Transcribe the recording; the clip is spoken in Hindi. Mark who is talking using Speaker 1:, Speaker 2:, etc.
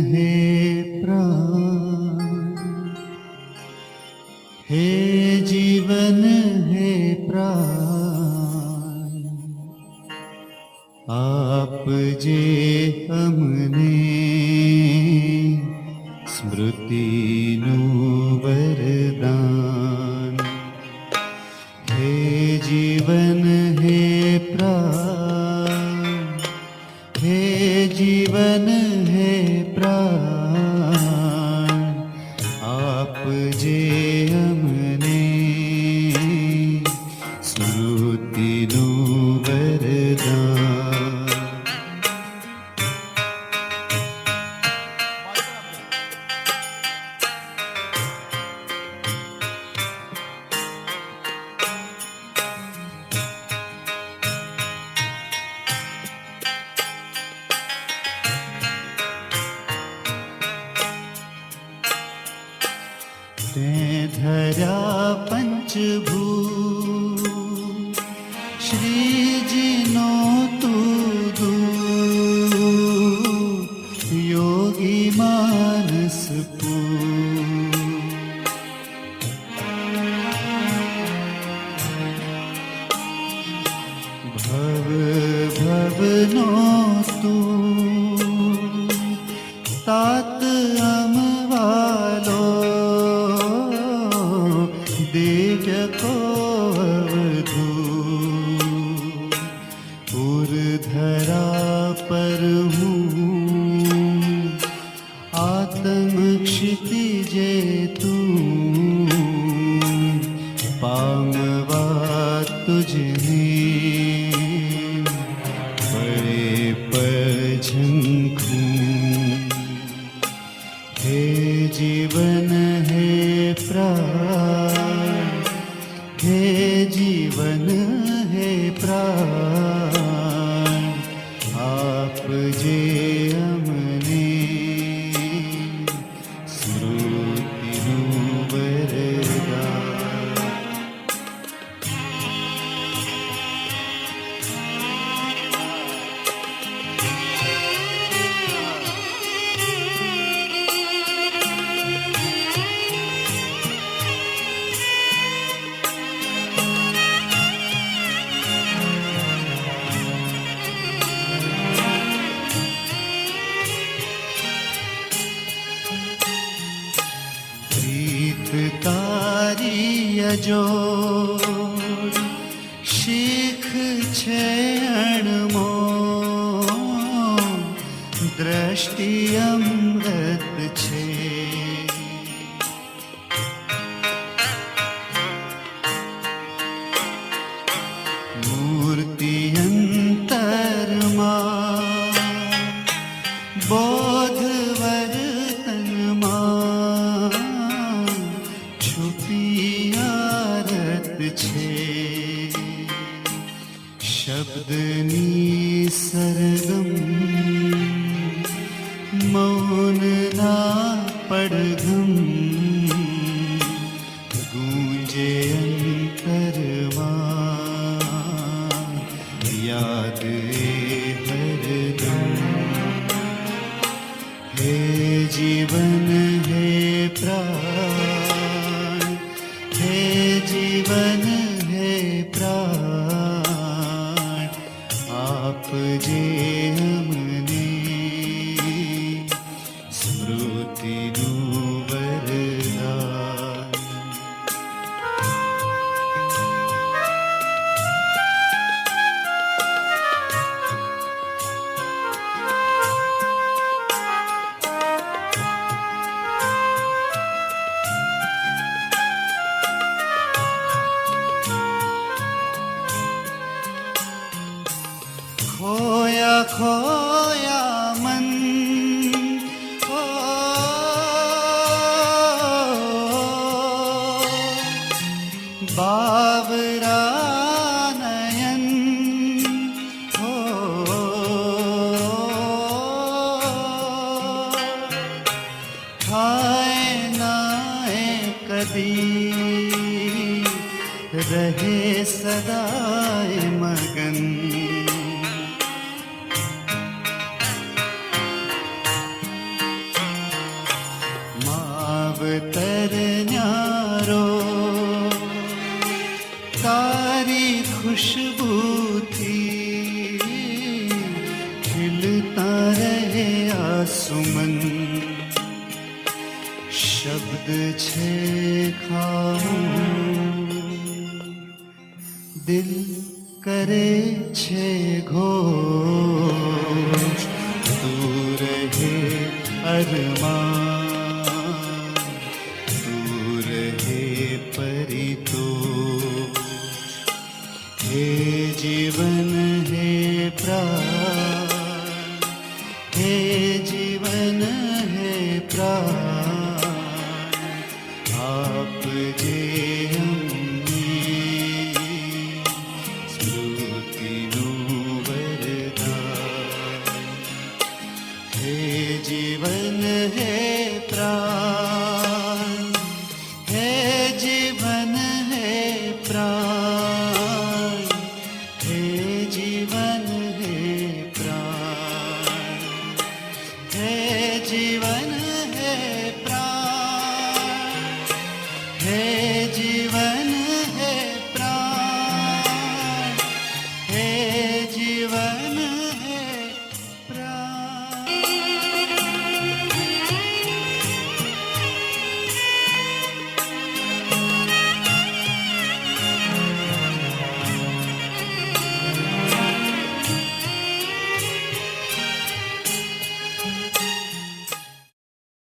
Speaker 1: हे प्राण, हे जीवन हे प्राण, आप जे हमने स्मृतिनु वरदान। हे जीवन हे प्राण, हे जीवन हे प्राण, आप जे हमने स्मृतिनु वरदान। ते धरा पंचभूत श्रीजी नो दूत, योगी मानस पूत। भव भव नो तू तात अमवालो, दिव्य को अवधूत। उर्धरा पर हूँ आत्म क्षितिजे तू, पामवा तुझने बड़े पझंखूं। हे जीवन हे प्राण, हे जीवन हे प्राण, आप जे हमने स्मृतिनु वरदान। जो શીખ છે અણમોલ, દ્રષ્ટિ અમૃત છે। મૂર્તિ અંતરમાં, બોધ વર્તનમાં, છુપી આરત છે। શબ્દની સરગમ, મૌનના પડઘમ, ગૂંજે અંતરમાં, યાદ એ હરદમ। હે જીવન હે પ્રાણ, હે જીવન હે પ્રાણ, आप जे हमने स्मृतिनु वरदान। खोया खोया मन, ओ बावरा नयन, ओ खाए नाए कदी, रहे सदाए मगन। શબ્દ છે ખામોશ, દિલ કરે છે ઘોષ, તું રહે અરમાન